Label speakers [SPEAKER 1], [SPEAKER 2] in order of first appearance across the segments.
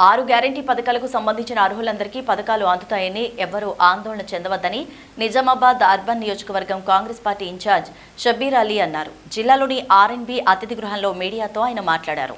[SPEAKER 1] 6 guarantee పథకాలకు సంబంధించిన అర్హులందరికీ పథకాలు అందుతాయని ఎవ్వరూ ఆందోళన చెందవద్దని నిజామాబాద్ అర్బన్ నియోజకవర్గం కాంగ్రెస్ పార్టీ ఇన్ఛార్జ్ షబ్బీర్ అలీ అన్నారు. జిల్లాలోని ఆర్ఎన్బి అతిథి గృహంలో మీడియాతో ఆయన మాట్లాడారు.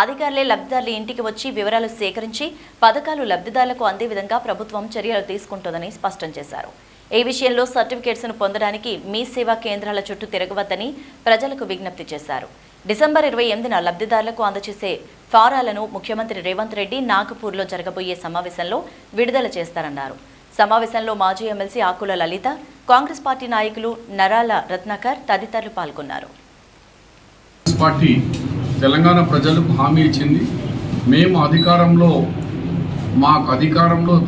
[SPEAKER 1] అధికారులే లబ్ధిదారుల ఇంటికి వచ్చి వివరాలు సేకరించి పథకాలు లబ్ధిదారులకు అందే విధంగా ప్రభుత్వం చర్యలు తీసుకుంటుందని స్పష్టం చేశారు. ఈ విషయంలో సర్టిఫికేట్స్ను పొందడానికి మీ సేవా కేంద్రాల చుట్టూ తిరగవద్దని ప్రజలకు విజ్ఞప్తి చేశారు. డిసెంబర్ 28న లబ్ధిదారులకు అందజేసే ఫారాలను ముఖ్యమంత్రి రేవంత్ రెడ్డి నాగపూర్లో జరగబోయే సమావేశంలో విడుదల చేస్తారన్నారు. సమావేశంలో మాజీ ఎమ్మెల్సీ ఆకుల లలిత, కాంగ్రెస్ పార్టీ నాయకులు నరాల రత్నాకర్ తదితరులు పాల్గొన్నారు.
[SPEAKER 2] పార్టీ తెలంగాణ ప్రజలకు హామీ ఇచ్చింది. మేము అధికారంలో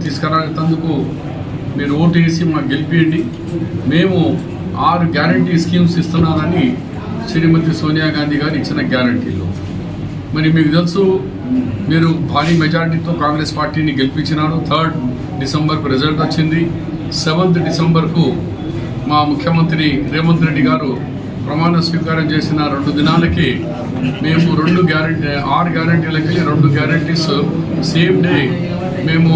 [SPEAKER 2] తీసుకురానందుకు మీరు ఓటు వేసి మాకు గెలిపియండి. మేము 6 గ్యారంటీ స్కీమ్స్ ఇస్తున్నారని శ్రీమతి సోనియా గాంధీ గారు ఇచ్చిన గ్యారంటీలు. మరి మీకు తెలుసు, మీరు భారీ మెజార్టీతో కాంగ్రెస్ పార్టీని గెలిపించినారు. 3 డిసెంబర్కు రిజల్ట్ వచ్చింది. 7th డిసెంబర్కు మా ముఖ్యమంత్రి రేవంత్ రెడ్డి గారు ప్రమాణ స్వీకారం చేసిన 2 దినాలకి మేము 6 గ్యారంటీలకి 2 గ్యారంటీస్ సేమ్ డే మేము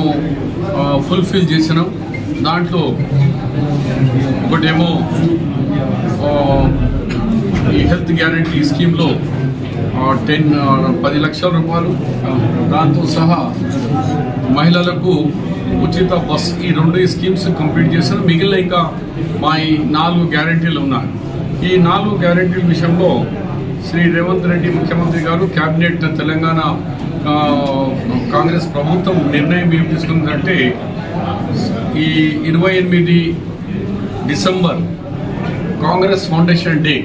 [SPEAKER 2] ఫుల్ఫిల్ చేసినాం. దాంట్లో ఒకటేమో ఈ హెల్త్ గ్యారంటీ స్కీమ్లో 10 లక్షల రూపాయలు, దాంతో సహా మహిళలకు ఉచిత బస్, ఈ 2 స్కీమ్స్ కంప్లీట్ చేశారు. మిగిలిన ఇంకా మా ఈ 4 గ్యారంటీలు ఉన్నాయి. ఈ 4 గ్యారంటీల విషయంలో శ్రీ రేవంత్ రెడ్డి ముఖ్యమంత్రి గారు క్యాబినెట్ తెలంగాణ కాంగ్రెస్ ప్రభుత్వం నిర్ణయం ఏం తీసుకుందంటే, ఈ 28 డిసెంబర్ కాంగ్రెస్ ఫౌండేషన్ డే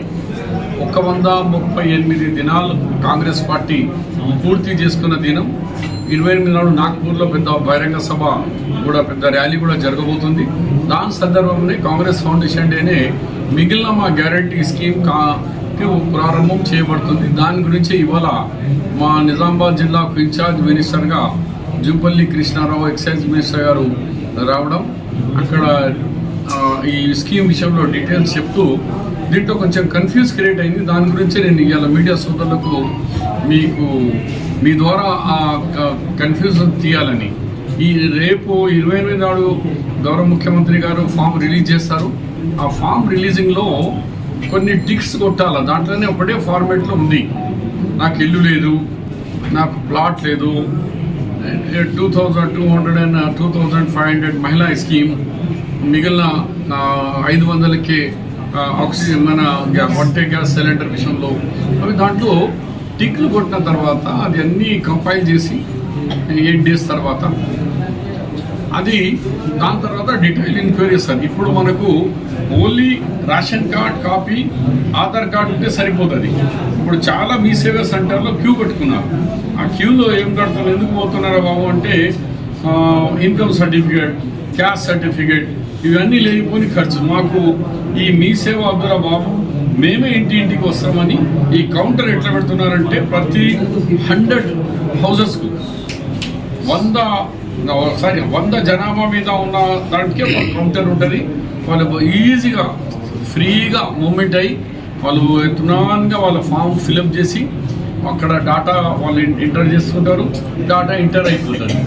[SPEAKER 2] 138 దినాలు కాంగ్రెస్ పార్టీ పూర్తి చేసుకున్న దినం. 28 నాడు నాగ్పూర్లో పెద్ద బహిరంగ సభ కూడా, పెద్ద ర్యాలీ కూడా జరగబోతుంది. దాని సందర్భంలో కాంగ్రెస్ ఫౌండేషన్ డేనే మిగిలిన మా గ్యారంటీ స్కీమ్ ప్రారంభం చేయబడుతుంది. దాని గురించి ఇవాళ మా నిజామాబాద్ జిల్లాకు ఇన్ఛార్జ్ మినిస్టర్గా జూపల్లి కృష్ణారావు, ఎక్సైజ్ మినిస్టర్ గారు రావడం, అక్కడ ఈ స్కీమ్ విషయంలో డీటెయిల్స్ చెప్తూ దీంట్లో కొంచెం కన్ఫ్యూజ్ క్రియేట్ అయింది. దాని గురించి నేను ఇవాళ మీడియా సోదరులకు మీ ద్వారా ఆ కన్ఫ్యూజన్ తీయాలని, ఈ రేపు 28 నాడు గౌరవ ముఖ్యమంత్రి గారు ఫామ్ రిలీజ్ చేస్తారు. ఆ ఫామ్ రిలీజింగ్లో కొన్ని టిక్స్ కొట్టాలి. దాంట్లోనే ఒకటే ఫార్మేట్లో ఉంది, నాకు ఇల్లు లేదు, నాకు ప్లాట్ లేదు, 2200 and 2500 మహిళా స్కీమ్, మిగిలిన 500కే ఆక్సిజన్ మన వంటే గ్యాస్ సిలిండర్ విషయంలో అవి దాంట్లో టిక్లు కొట్టిన తర్వాత అది అన్నీ కంపైల్ చేసి 8 days తర్వాత అది దాని తర్వాత డీటెయిల్ ఎంక్వైరీ ఇస్తారు. ఇప్పుడు మనకు only ration card copy, Aadhaar card ఉంటే సరిపోతుంది. ఇప్పుడు చాలా మీ సేవా సెంటర్లో క్యూ కట్టుకున్నారు. ఆ క్యూలో ఏం కడుతున్నారు, ఎందుకు పోతున్నారా బాబు అంటే ఇన్కమ్ సర్టిఫికేట్, క్యాస్ట్ సర్టిఫికేట్, ఇవన్నీ లేకపోని ఖర్చు. మాకు ఈ మీ సేవ వద్దురా బాబు, మేమే ఇంటికి వస్తామని ఈ కౌంటర్ ఎట్లా పెడుతున్నారంటే, ప్రతి 100 హౌజెస్కు 100 జనాభా మీద ఉన్న దానికి ఒక కౌంటర్ ఉంటుంది. వాళ్ళు ఈజీగా ఫ్రీగా మూమెంట్ అయ్యి వాళ్ళు ఎత్తునాన్గా వాళ్ళ ఫామ్ ఫిలప్ చేసి అక్కడ డాటా వాళ్ళు ఎంటర్ చేసుకుంటారు. డాటా ఎంటర్ అయిపోతుంది.